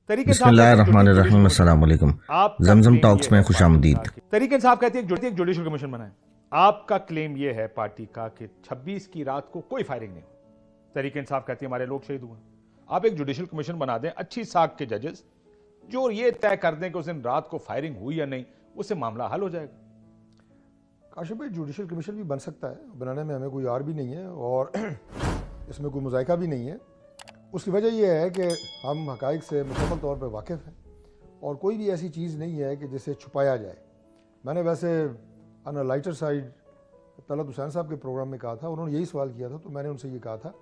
बिस्मिल्लाहिर्रहमानिर्रहीम, अस्सलाम वालेकुम। जमजम टॉक्स में खुशामदीद। तरीक इंसाफ कहती है एक जुडिशल कमीशन बनाए। आपका क्लेम यह है पार्टी का कि 26 की रात को कोई फायरिंग नहीं हुई। तरीक इंसाफ कहती है हमारे लोग शहीद हुए। आप एक जुडिशल कमीशन बना दें, अच्छी साख के जजेस जो ये तय कर दें कि उस दिन रात को फायरिंग हुई या नहीं, उससे मामला हल हो जाएगा। काशिफ भाई, जुडिशल कमीशन भी बन सकता है, बनाने में हमें कोई यार भी नहीं है और इसमें कोई मुज़ायका भी नहीं है। उसकी वजह यह है कि हम हक़ाइक़ से मुकम्मल तौर पर वाकिफ़ हैं और कोई भी ऐसी चीज़ नहीं है कि जिसे छुपाया जाए। मैंने वैसे on a lighter side Talat Hussain साहब के प्रोग्राम में कहा था, उन्होंने यही सवाल किया था, तो मैंने उनसे ये कहा था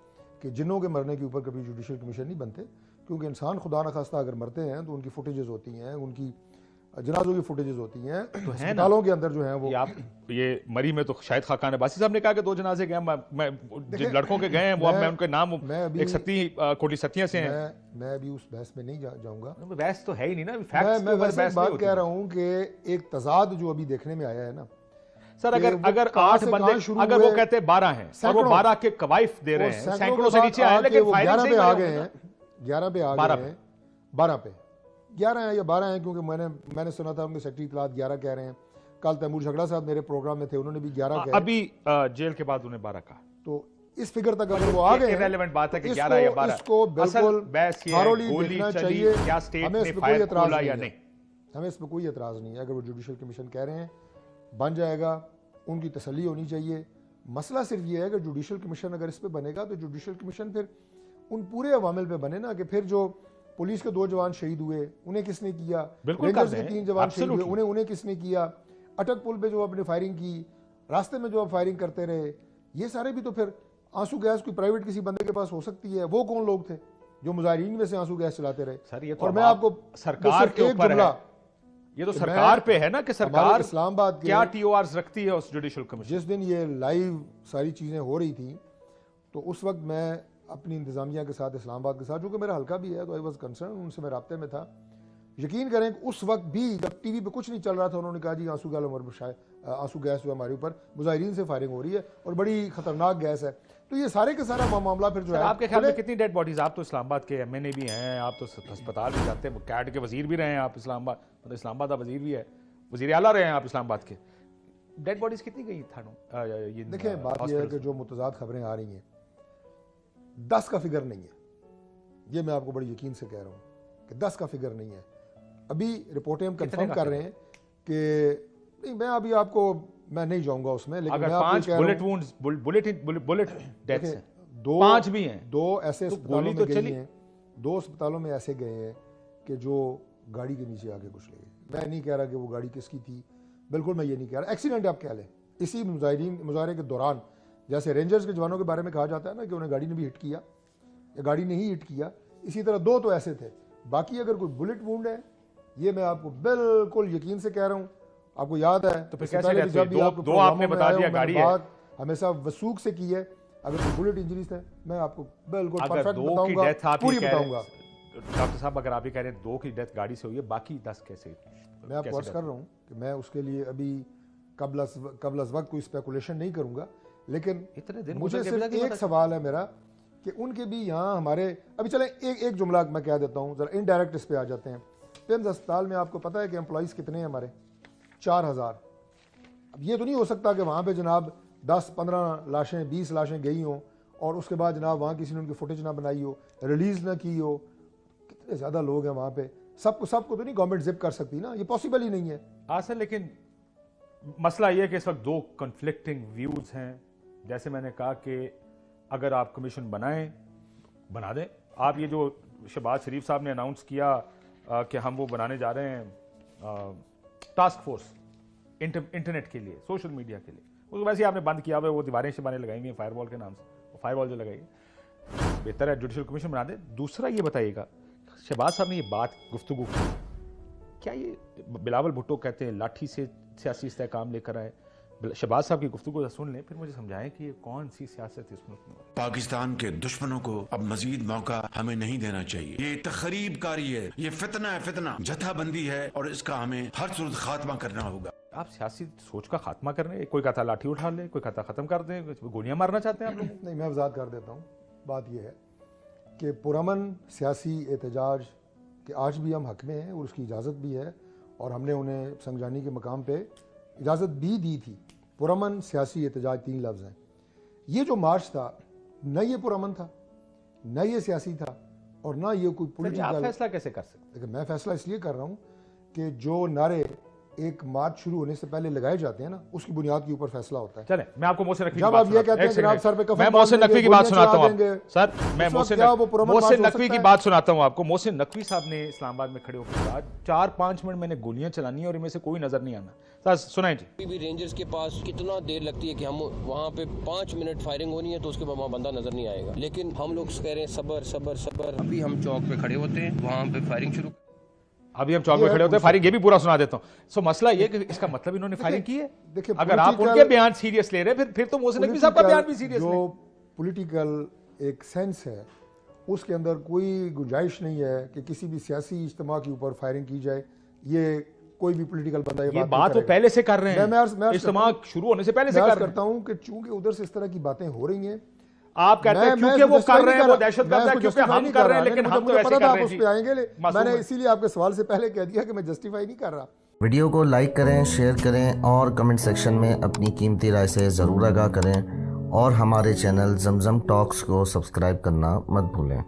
कि जिन्नों के मरने के ऊपर कभी जुडिशल कमीशन नहीं बनते, क्योंकि इंसान खुदा न खास्ता अगर मरते हैं तो उनकी फुटेजेस होती हैं, उनकी जनाजों की फुटेजेस होती हैं, तो अस्पतालों के अंदर जो है वो आप ये मरी में तो शायद खाकान अब्बासी साहब ने कहा कि 2 जनाजे गए, मैं जिन लड़कों के गए हैं वो मैं उनके नाम एक सती कोटी सतिया से हैं। मैं अभी उस बहस में नहीं जाऊंगा। बहस तो है ही नहीं ना, मैं वैसे बात कह रहा हूँ कि एक तजाद जो अभी देखने में आया है ना सर, अगर 8 बंदे, अगर वो कहते हैं 12 हैं और वो 12 के कवाइफ दे रहे हैं, सैकड़ों से नीचे आए, लेकिन 11 पे आ गए हैं, 11 पे आ गए हैं, 12 पे 11 हैं या 12 हैं, क्योंकि मैंने सुना था उनके सेक्रेटरी इत्तलात 11 कह रहे हैं। कल तैमूर झगड़ा साहब मेरे प्रोग्राम में थे, उन्होंने भी 11 कहा। अभी जेल के बाद उन्हें 12 कहा। तो इस फिगर तक अगर वो आ गए, इररिलेवेंट बात है कि 11 या 12, इसको बिल्कुल थारोली देखना चाहिए, क्या स्टेट हमें ने इसमें कोई एतराज खोला या नहीं। हमें इसमें कोई एतराज नहीं है। अगर वो जुडिशल कमीशन कह रहे हैं बन जाएगा, उनकी तसल्ली होनी चाहिए। मसला सिर्फ ये है कि जुडिशल कमीशन अगर इस पर बनेगा तो जुडिशल कमीशन फिर उन पूरे अवामिल पे बने ना, कि फिर जो पुलिस के 2 जवान शहीद हुए उन्हें किसने किया, रेंजर्स के 3 जवान शहीद हुए उन्हें किसने किया, अटक पुल पे जो आपने फायरिंग की, रास्ते में जो आप फायरिंग करते रहे, ये सारे भी तो फिर आंसू गैस कोई प्राइवेट किसी बंदे के पास हो सकती है। वो कौन लोग थे जो मुजाहिरीन में से आंसू गैस चलाते रहे? सर ये तो और मैं आपको सरकार के ऊपर है, ये तो सरकार पे है ना कि सरकार इस्लामाबाद क्या टीओआरस रखती है उस जुडिशल कमीशन। जिस दिन ये लाइव सारी चीजें हो रही थी तो उस वक्त मैं अपनी इंतजामिया के साथ, इस्लामाबाद के साथ, जो कि मेरा हल्का भी है, तो आई वॉज कंसर्न, उनसे मैं राब्ते में था। यकीन करें कि उस वक्त भी जब टीवी पे कुछ नहीं चल रहा था, उन्होंने कहा जी आंसू गैस जो हमारे ऊपर मुजाहिरीन से फायरिंग हो रही है और बड़ी खतरनाक गैस है। तो ये सारे के सारा मामला फिर जो है, आपके ख्याल में कितनी डेड बॉडीज? आप तो इस्लामाबाद के एमएनए भी हैं, आप तो अस्पताल भी जाते हैं, कैट के वजीर भी रहे हैं आप, इस्लामाबाद मतलब इस्लामाबाद का वजीर भी है, वजीर आला रहे हैं आप इस्लामाबाद के। डेड बॉडीज कितनी गई थानों? देखिए बात यह है कि जो मुतजाद खबरें आ रही हैं 10 का फिगर नहीं है, ये मैं आपको बड़ी यकीन से कह रहा हूँ कि 10 का फिगर नहीं है। अभी रिपोर्टें हम कंफर्म कर रहे हैं कि नहीं, मैं अभी आपको मैं नहीं जाऊंगा उसमें, लेकिन अगर मैं 5 बुलेट वुंड्स, बुलेट डेथ्स हैं, 5 भी हैं, 2 ऐसे अस्पतालों में तो गए हैं, 2 अस्पतालों में ऐसे गए हैं कि जो गाड़ी के नीचे आके कुछ लगे। मैं नहीं कह रहा कि वो गाड़ी किसकी थी, बिल्कुल मैं ये नहीं कह रहा, एक्सीडेंट आप कह लें। इसी मुजाहिरे के दौरान, जैसे रेंजर्स के जवानों के बारे में कहा जाता है ना कि उन्हें गाड़ी ने भी हिट किया या गाड़ी ने ही हिट किया, इसी तरह 2 तो ऐसे थे। बाकी अगर कोई बुलेट वुंड है, ये मैं आपको बिल्कुल यकीन से कह रहा हूँ। आपको याद है तो फिर कैसे जब भी आपको 2 आपने बता दिया गाड़ी है, हमेशा वसूख से की है। अगर कोई बुलेट इंजरीज थे, मैं आपको बिल्कुल परफेक्ट बताऊंगा, पूरी बताऊंगा। डॉक्टर साहब अगर आप ये कह रहे हैं 2 की डेथ गाड़ी से हुई है, बाकी 10 कैसे? मैं आपको अर्ज कर रहा हूँ कि मैं उसके लिए अभी कबल अज़ वक्त कोई स्पेकुलेशन नहीं करूंगा, लेकिन इतने दिन मुझे सिर्फ एक सवाल है मेरा कि उनके भी यहाँ हमारे अभी चले एक जुमला मैं कह देता हूँ, जरा इनडायरेक्ट इस पे आ जाते हैं। पिम्स अस्पताल में आपको पता है कि एम्प्लॉइज़ कितने हैं हमारे? 4000। अब ये तो नहीं हो सकता कि वहाँ पे जनाब 10-15 लाशें 20 लाशें गई हों और उसके बाद जनाब वहाँ किसी ने उनकी फुटेज ना बनाई हो, रिलीज़ ना की हो। कितने ज़्यादा लोग हैं वहाँ पे, सबको तो नहीं गवर्नमेंट जिप कर सकती ना, ये पॉसिबल ही नहीं है। सर लेकिन मसला ये है कि इस वक्त 2 कन्फ्लिक्टिंग व्यूज हैं। जैसे मैंने कहा कि अगर आप कमीशन बनाएं, बना दें। आप ये जो शहबाज शरीफ साहब ने अनाउंस किया कि हम वो बनाने जा रहे हैं टास्क फोर्स इंटरनेट के लिए, सोशल मीडिया के लिए, उसको वैसे ही आपने बंद किया हुआ है, वो दीवारें शिवारें लगाई हुई हैं फायरवॉल के नाम से, वो फायरवॉल जो लगाई है, बेहतर है जुडिशल कमीशन बना दें। दूसरा ये बताइएगा, शहबाज साहब ने ये बात गुफ्तगू की, क्या ये बिलावल भुट्टो कहते हैं लाठी से सियासी इस्तेहकाम लेकर आए? शहबाज साहब की गुफ्तगू सुन लें, फिर मुझे समझाएं कि ये कौन सी सियासत है इस मुल्क में। पाकिस्तान के दुश्मनों को अब मजीद मौका हमें नहीं देना चाहिए। ये तखरीब कारी है, ये फितना है, फितना जथाबंदी है और इसका हमें हर सूरत खात्मा करना होगा। आप सियासी सोच का खात्मा कर रहे हैं, कोई कहता लाठी उठा ले, कोई कहता खत्म कर दें, गोलियां मारना चाहते हैं आप लोग? नहीं, मैं वजाहत कर देता हूँ। बात यह है कि पुरअमन सियासी एहतजाज कि आज भी हम हक में हैं और उसकी इजाज़त भी है, और हमने उन्हें संगजानी के मकाम पे इजाज़त भी दी थी। पुरअमन सियासी एहतजाज 3 लफ्ज़ हैं। ये जो मार्च था न ये पुरअमन था, न ये सियासी था, और ना ये कोई आप पॉलिटिकल। फैसला कैसे कर सकते? देखिए, मैं फैसला इसलिए कर रहा हूँ कि जो नारे एक मार्च शुरू होने से पहले लगाए जाते हैं ना, उसकी बुनियाद के ऊपर फैसला होता है। चले, मैं आपको मोहसिन नकवी की जब बात आप ये सुनाता हूं। कहते हैं एक कि आप सेकंड, सर पे कफन मैं बांध मोहसिन देंगे, नकवी की गोलियां बात सुनाता चला हूं देंगे, आपको। सर, मैं उस वक्त क्या वो पुरअमन मार्च हो मोहसिन नकवी सकता की है? बात सुनाता हूं आपको। मोहसिन नकवी साहब ने इस्लामाबाद में खड़े होकर कहा 4-5 मिनट मैंने गोलियां चलानी है और इनमें से कोई नजर नहीं आना। सर सुनाए जी। अभी भी रेंजर्स के पास कितना देर लगती है कि हम वहाँ पे 5 मिनट फायरिंग होनी है तो उसके बाद वहाँ बंदा नजर नहीं आएगा, लेकिन हम लोग कह रहे हैं सबर सबर सबर। अभी हम चौक पे खड़े होते हैं, वहाँ पे फायरिंग शुरू। अभी हम चौक में खड़े होते हैं, फायरिंग, ये भी पूरा सुना देता हूं। सो मसला ये कि इसका मतलब इन्होंने फायरिंग की है। देखिए, अगर आप political- उनके बयान सीरियस ले रहे हैं, फिर तो मोहसिन नकवी साहब का बयान भी सीरियस जो ले। पॉलिटिकल एक सेंस है उसके अंदर कोई गुंजाइश नहीं है कि किसी भी सियासी इज्तिमा के ऊपर फायरिंग की जाए। ये कोई भी पॉलिटिकल बंदा ये बात वो पहले से कर रहे हैं, इज्तिमा शुरू होने से पहले से कर रहे हैं। करता हूं कि चूंकि उधर से इस तरह की बातें हो रही हैं, आप कहते हैं क्योंकि वो कर रहे हैं, वो दहशतगर्द है, क्योंकि हम कर रहे हैं, लेकिन हम तो ऐसे पता कर था रहे आप हैं उस पे आएंगे। मासूम मैंने है। इसीलिए आपके सवाल से पहले कह दिया कि मैं जस्टिफाई नहीं कर रहा। वीडियो को लाइक करें, शेयर करें और कमेंट सेक्शन में अपनी कीमती राय से ज़रूर आगाह करें, और हमारे चैनल जमजम टॉक्स को सब्सक्राइब करना मत भूलें।